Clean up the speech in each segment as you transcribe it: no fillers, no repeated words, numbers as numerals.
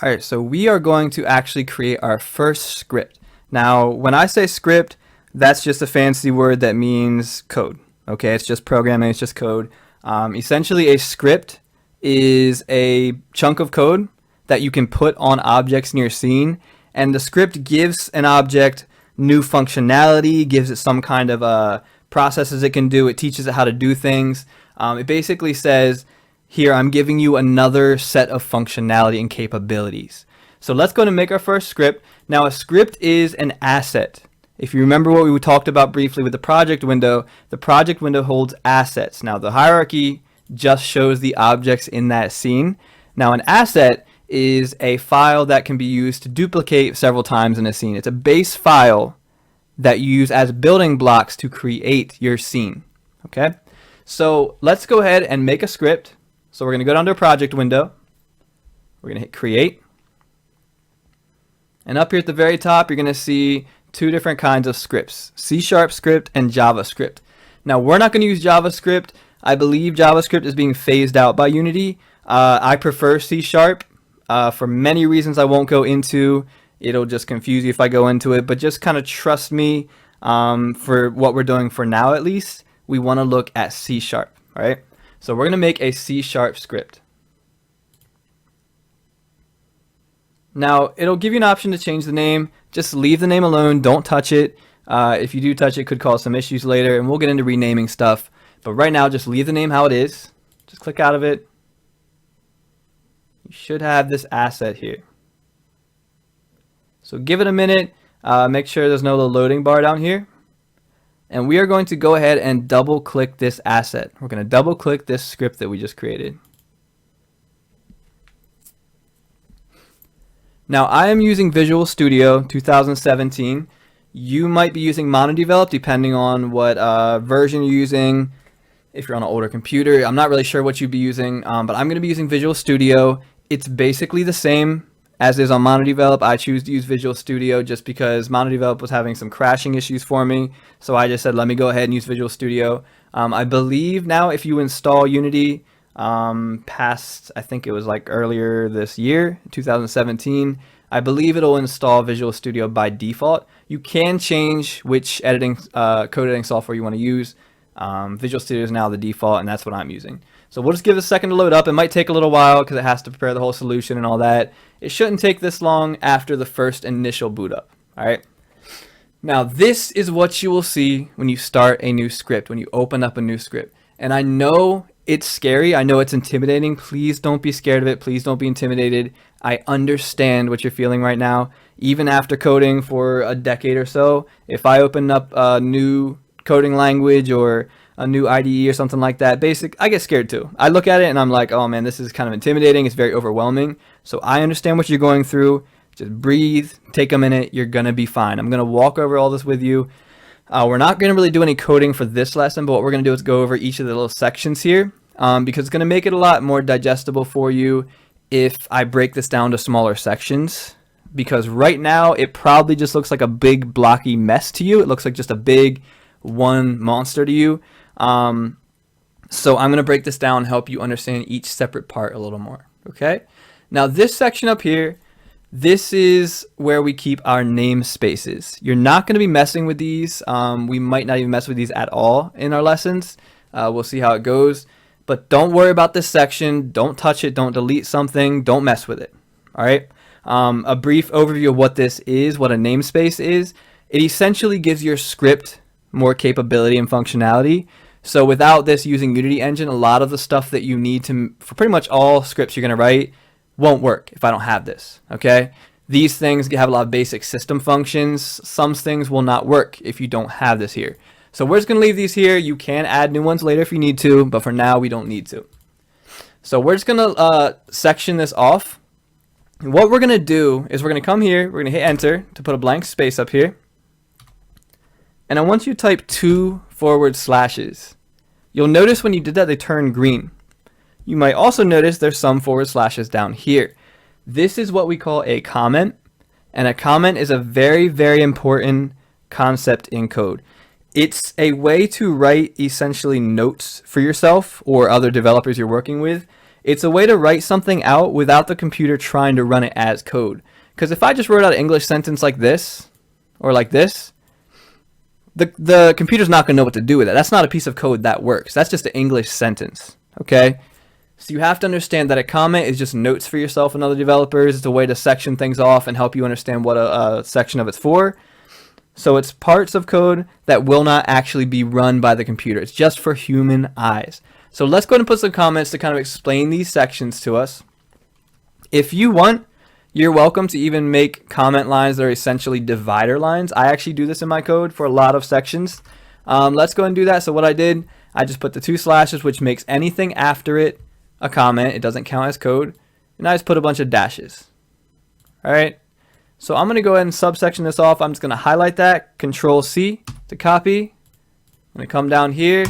All right, so we are going to actually create our first script. Now, when I say script, that's just a fancy word that means code. Okay, it's just programming, it's just code. Essentially, a script is a chunk of code that you can put on objects in your scene, and the script gives an object new functionality, gives it some kind of processes it can do, it teaches it how to do things. It basically says, here, I'm giving you another set of functionality and capabilities. So let's go and make our first script. Now, a script is an asset. If you remember what we talked about briefly with the project window holds assets. Now, the hierarchy just shows the objects in that scene. Now, an asset is a file that can be used to duplicate several times in a scene. It's a base file that you use as building blocks to create your scene. Okay? So let's go ahead and make a script. So we're going to go down to a project window. We're going to hit create. And up here at the very top, you're going to see two different kinds of scripts, C# script and JavaScript. Now, we're not going to use JavaScript. I believe JavaScript is being phased out by Unity. I prefer C# for many reasons I won't go into. It'll just confuse you if I go into it, but just kind of trust me for what we're doing for now at least. We want to look at C#, all right? So we're going to make a C# script. Now, it'll give you an option to change the name. Just leave the name alone. Don't touch it. If you do touch it, it could cause some issues later, and we'll get into renaming stuff. But right now, just leave the name how it is. Just click out of it. You should have this asset here. So give it a minute. Make sure there's no little loading bar down here. And we are going to go ahead and double click this asset. We're going to double click this script that we just created. Now, I am using Visual Studio 2017. You might be using MonoDevelop depending on what version you're using. If you're on an older computer, I'm not really sure what you'd be using, but I'm going to be using Visual Studio. It's basically the same as is on MonoDevelop. I choose to use Visual Studio just because MonoDevelop was having some crashing issues for me. So I just said, let me go ahead and use Visual Studio. I believe now if you install Unity past, I think it was like earlier this year, 2017, I believe it'll install Visual Studio by default. You can change which code editing software you want to use. Visual Studio is now the default, and that's what I'm using. So we'll just give it a second to load up. It might take a little while because it has to prepare the whole solution and all that. It shouldn't take this long after the first initial boot up. All right. Now, this is what you will see when you start a new script, when you open up a new script. And I know it's scary. I know it's intimidating. Please don't be scared of it. Please don't be intimidated. I understand what you're feeling right now. Even after coding for a decade or so, if I open up a new coding language or a new IDE or something like that, I get scared too. I look at it and I'm like, oh man, this is kind of intimidating. It's very overwhelming. So I understand what you're going through. Just breathe, take a minute. You're going to be fine. I'm going to walk over all this with you. We're not going to really do any coding for this lesson, but what we're going to do is go over each of the little sections here because it's going to make it a lot more digestible for you if I break this down to smaller sections. Because right now, it probably just looks like a big blocky mess to you. It looks like just a big one monster to you. So I'm going to break this down and help you understand each separate part a little more. Okay. Now this section up here, this is where we keep our namespaces. You're not going to be messing with these. We might not even mess with these at all in our lessons. We'll see how it goes. But don't worry about this section. Don't touch it. Don't delete something. Don't mess with it. All right. A brief overview of what this is, what a namespace is. It essentially gives your script more capability and functionality. So without this using Unity Engine, a lot of the stuff that you need for pretty much all scripts you're going to write won't work if I don't have this, okay? These things have a lot of basic system functions. Some things will not work if you don't have this here. So we're just going to leave these here. You can add new ones later if you need to, but for now we don't need to. So we're just going to section this off. And what we're going to do is we're going to come here, we're going to hit enter to put a blank space up here. And I want you to type 2 forward slashes. You'll notice when you did that, they turn green. You might also notice there's some forward slashes down here. This is what we call a comment. And a comment is a very, very important concept in code. It's a way to write essentially notes for yourself or other developers you're working with. It's a way to write something out without the computer trying to run it as code. Because if I just wrote out an English sentence like this, or like this, the computer's not going to know what to do with it. That's not a piece of code that works. That's just an English sentence, okay? So you have to understand that a comment is just notes for yourself and other developers. It's a way to section things off and help you understand what a section of it's for. So it's parts of code that will not actually be run by the computer. It's just for human eyes. So let's go ahead and put some comments to kind of explain these sections to us. If you want, you're welcome to even make comment lines that are essentially divider lines. I actually do this in my code for a lot of sections. Let's go and do that. So what I did, I just put the 2 slashes, which makes anything after it a comment. It doesn't count as code. And I just put a bunch of dashes. All right. So I'm going to go ahead and subsection this off. I'm just going to highlight that, Control C to copy. I'm going to come down here,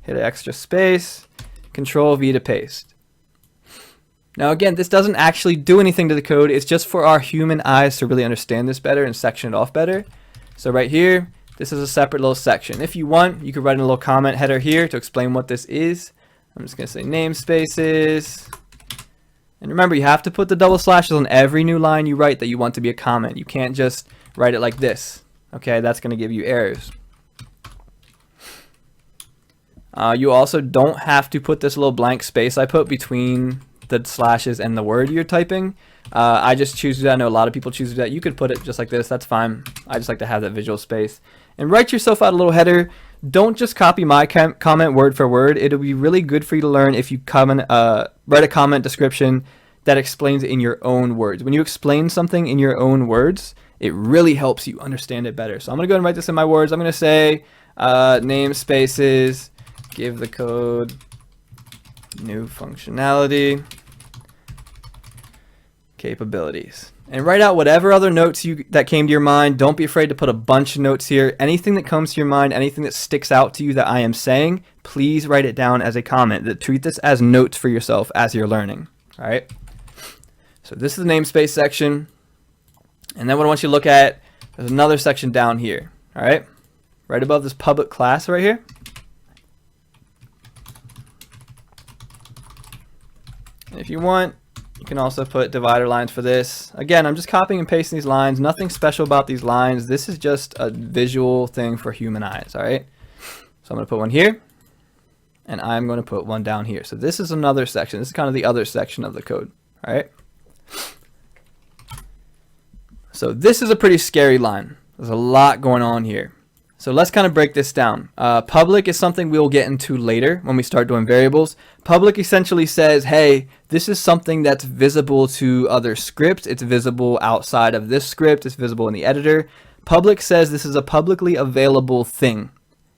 hit an extra space, Control V to paste. Now again, this doesn't actually do anything to the code. It's just for our human eyes to really understand this better and section it off better. So right here, this is a separate little section. If you want, you could write in a little comment header here to explain what this is. I'm just going to say namespaces. And remember, you have to put the double slashes on every new line you write that you want to be a comment. You can't just write it like this. Okay, that's going to give you errors. You also don't have to put this little blank space I put between the slashes and the word you're typing. I just choose that. I know a lot of people choose that. You could put it just like this. That's fine. I just like to have that visual space. And write yourself out a little header. Don't just copy my comment word for word. It'll be really good for you to learn if you write a comment description that explains it in your own words. When you explain something in your own words, it really helps you understand it better. So I'm going to go ahead and write this in my words. I'm going to say namespaces, give the code new functionality, capabilities, and write out whatever other notes that came to your mind. Don't be afraid to put a bunch of notes here. Anything that comes to your mind, anything that sticks out to you that I am saying, please write it down as a comment. Treat this as notes for yourself as you're learning. All right. So this is the namespace section, and then what I want you to look at, there's another section down here. All right, right above this public class right here. And if you want, you can also put divider lines for this. Again, I'm just copying and pasting these lines. Nothing special about these lines. This is just a visual thing for human eyes, all right? So I'm going to put one here, and I'm going to put one down here. So this is another section. This is kind of the other section of the code, all right? So this is a pretty scary line. There's a lot going on here. So let's kind of break this down. Public is something we'll get into later when we start doing variables. Public essentially says, hey, this is something that's visible to other scripts. It's visible outside of this script. It's visible in the editor. Public says this is a publicly available thing,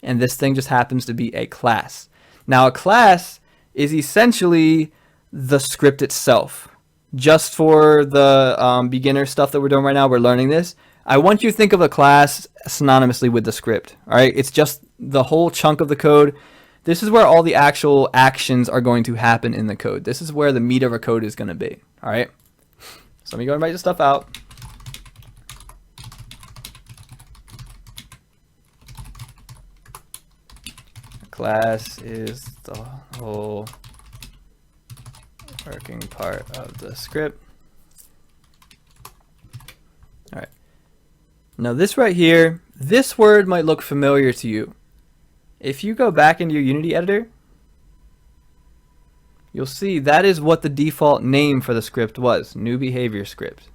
and this thing just happens to be a class. Now, a class is essentially the script itself. Just for the beginner stuff that we're doing right now, we're learning this. I want you to think of a class synonymously with the script. All right, it's just the whole chunk of the code. This is where all the actual actions are going to happen in the code. This is where the meat of our code is going to be. All right, so let me go and write this stuff out. A class is the whole working part of the script. All right. Now this right here, this word might look familiar to you. If you go back into your Unity editor, you'll see that is what the default name for the script was, new behavior script.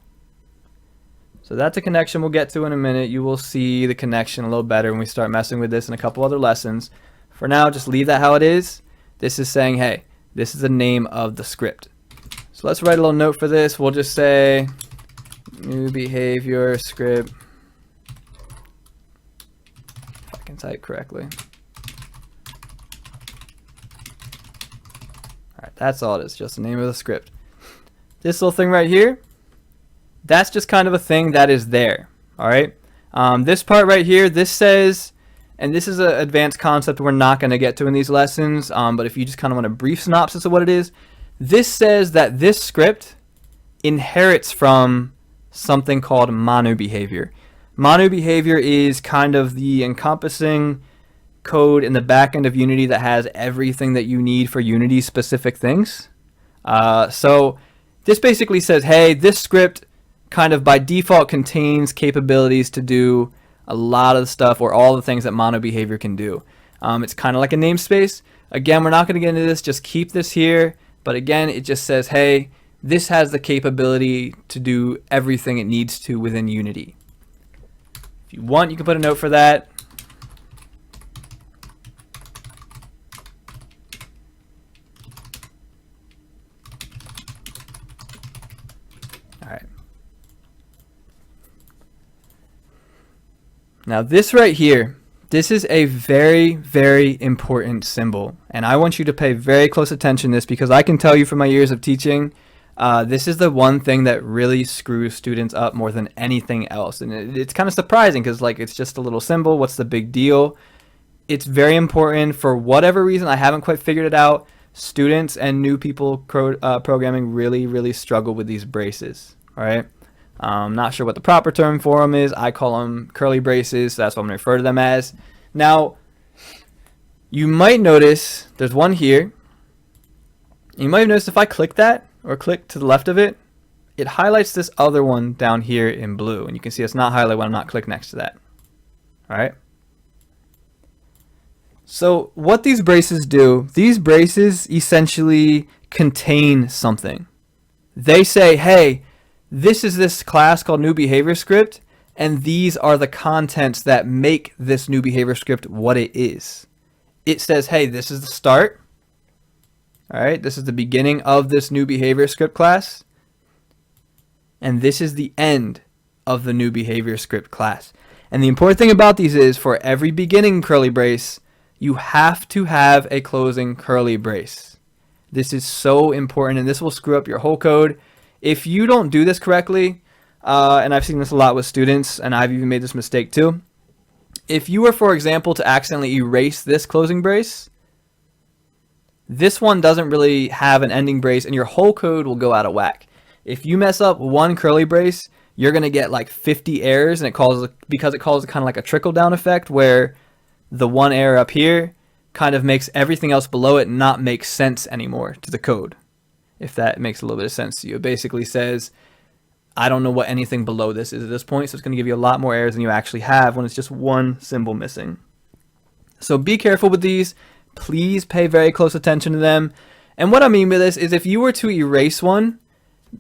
So that's a connection we'll get to in a minute. You will see the connection a little better when we start messing with this in a couple other lessons. For now, just leave that how it is. This is saying, hey, this is the name of the script. So let's write a little note for this. We'll just say new behavior script. If I can type correctly. All right, that's all it is, just the name of the script. This little thing right here, that's just kind of a thing that is there. All right. This part right here, this says, and this is an advanced concept we're not going to get to in these lessons, but if you just kind of want a brief synopsis of what it is, this says that this script inherits from something called Manu behavior. Manu behavior is kind of the encompassing code in the back end of Unity that has everything that you need for Unity specific things. So this basically says, hey, this script kind of by default contains capabilities to do a lot of the stuff or all the things that MonoBehavior can do. It's kind of like a namespace. Again, we're not going to get into this. Just keep this here. But again, it just says, hey, this has the capability to do everything it needs to within Unity. If you want, you can put a note for that. All right. Now this right here, this is a very, very important symbol. And I want you to pay very close attention to this because I can tell you from my years of teaching, this is the one thing that really screws students up more than anything else. And it's kind of surprising because like it's just a little symbol. What's the big deal? It's very important. For whatever reason, I haven't quite figured it out. Students and new people programming really struggle with these braces. All right. I'm not sure what the proper term for them is. I call them curly braces, so that's what I'm going to refer to them as. Now, you might notice there's one here. You might have noticed if I click that or click to the left of it, it highlights this other one down here in blue. And you can see it's not highlighted when I'm not clicked next to that. All right. So what these braces do, these braces essentially contain something. They say, hey, this is this class called new behavior script, and these are the contents that make this new behavior script what it is. It says, hey, this is the start. All right, this is the beginning of this new behavior script class. And this is the end of the new behavior script class. And the important thing about these is for every beginning curly brace, you have to have a closing curly brace. This is so important, and this will screw up your whole code. If you don't do this correctly, and I've seen this a lot with students, and I've even made this mistake too. If you were, for example, to accidentally erase this closing brace, this one doesn't really have an ending brace, and your whole code will go out of whack. If you mess up one curly brace, you're going to get like 50 errors, and because it causes kind of like a trickle-down effect where the one error up here kind of makes everything else below it not make sense anymore to the code. If that makes a little bit of sense to you. It basically says, I don't know what anything below this is at this point, so it's going to give you a lot more errors than you actually have when it's just one symbol missing. So be careful with these. Please pay very close attention to them. And what I mean by this is if you were to erase one,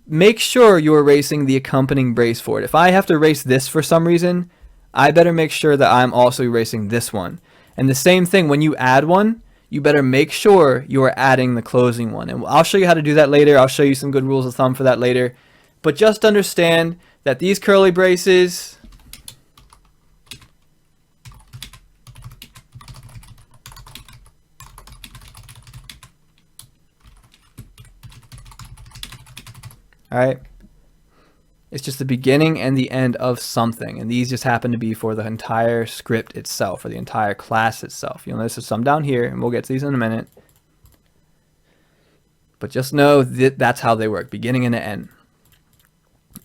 make sure you're erasing the accompanying brace for it. If I have to erase this for some reason, I better make sure that I'm also erasing this one. And the same thing, when you add one, you better make sure you are adding the closing one. And I'll show you how to do that later. I'll show you some good rules of thumb for that later. But just understand that these curly braces, all right, it's just the beginning and the end of something. And these just happen to be for the entire script itself, or the entire class itself. You'll notice there's some down here, and we'll get to these in a minute. But just know that that's how they work, beginning and the end.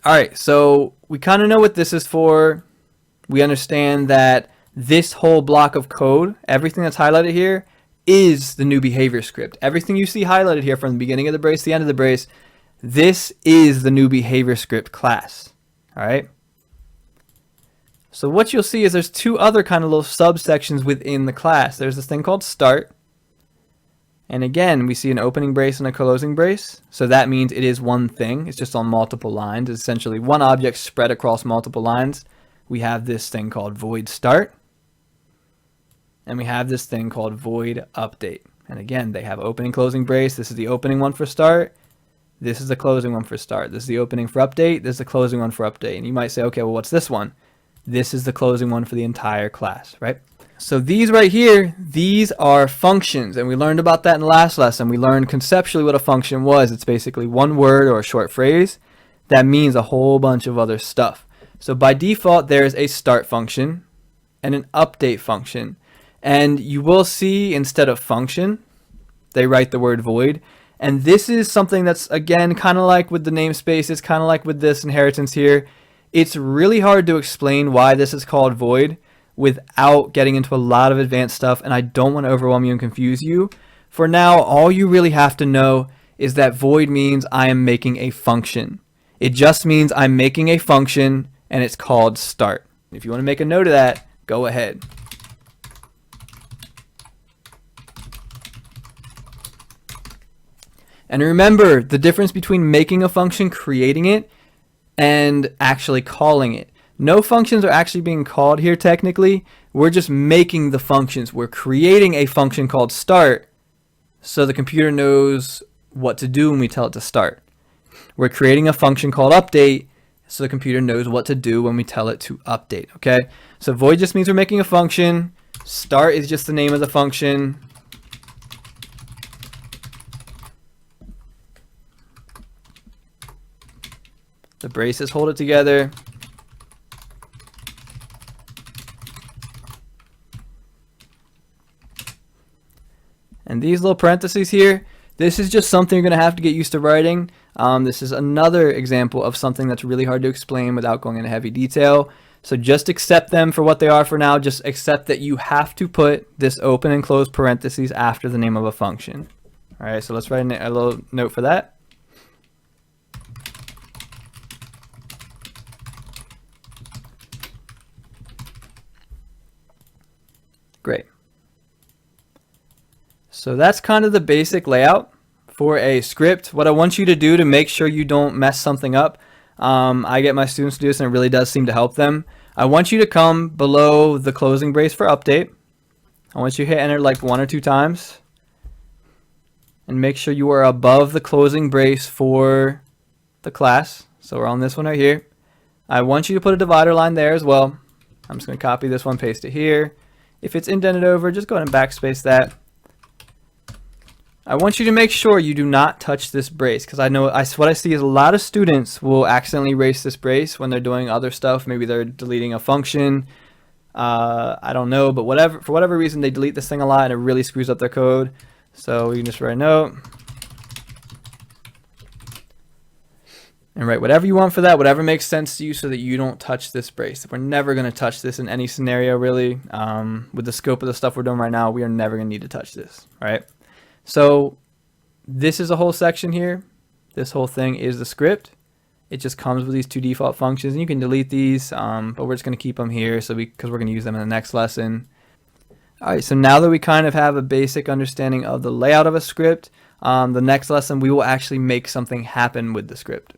All right, so we kind of know what this is for. We understand that this whole block of code, everything that's highlighted here, is the new behavior script. Everything you see highlighted here from the beginning of the brace to the end of the brace, this is the new behavior script class. All right. So what you'll see is there's two other kind of little subsections within the class. There's this thing called start. And again, we see an opening brace and a closing brace. So that means it is one thing. It's just on multiple lines. It's essentially one object spread across multiple lines. We have this thing called void start. And we have this thing called void update. And again, they have opening, closing brace. This is the opening one for start. This is the closing one for start. This is the opening for update. This is the closing one for update. And you might say, okay, well, what's this one? This is the closing one for the entire class, right? So these right here, these are functions, and we learned about that in the last lesson. We learned conceptually what a function was. It's basically one word or a short phrase that means a whole bunch of other stuff. So by default, there's a start function and an update function. And you will see instead of function, they write the word void. And this is something that's, again, kind of like with the namespace. It's kind of like with this inheritance here. It's really hard to explain why this is called void without getting into a lot of advanced stuff, and I don't want to overwhelm you and confuse you. For now, all you really have to know is that void means I am making a function. It just means I'm making a function and it's called start. If you want to make a note of that, go ahead. And remember the difference between making a function, creating it, and actually calling it. No functions are actually being called here technically. We're just making the functions. We're creating a function called start so the computer knows what to do when we tell it to start. We're creating a function called update so the computer knows what to do when we tell it to update. Okay, so void just means we're making a function. Start is just the name of the function. The braces hold it together. And these little parentheses here, this is just something you're going to have to get used to writing. This is another example of something that's really hard to explain without going into heavy detail. So just accept them for what they are for now. Just accept that you have to put this open and close parentheses after the name of a function. All right, so let's write a little note for that. Great. So that's kind of the basic layout for a script. What I want you to do to make sure you don't mess something up, I get my students to do this and it really does seem to help them. I want you to come below the closing brace for update. I want you to hit enter like 1 or 2 times. And make sure you are above the closing brace for the class. So we're on this one right here. I want you to put a divider line there as well. I'm just going to copy this one, paste it here. If it's indented over, just go ahead and backspace that. I want you to make sure you do not touch this brace, because I know what I see is a lot of students will accidentally erase this brace when they're doing other stuff. Maybe they're deleting a function. I don't know, but for whatever reason, they delete this thing a lot and it really screws up their code. So we can just write a note and write whatever you want for that, whatever makes sense to you, so that you don't touch this brace. We're never going to touch this in any scenario, really. With the scope of the stuff we're doing right now, we are never going to need to touch this. All right. So this is a whole section here. This whole thing is the script. It just comes with these 2 default functions, and you can delete these, but we're just going to keep them here because we're going to use them in the next lesson. All right, so now that we kind of have a basic understanding of the layout of a script, the next lesson we will actually make something happen with the script.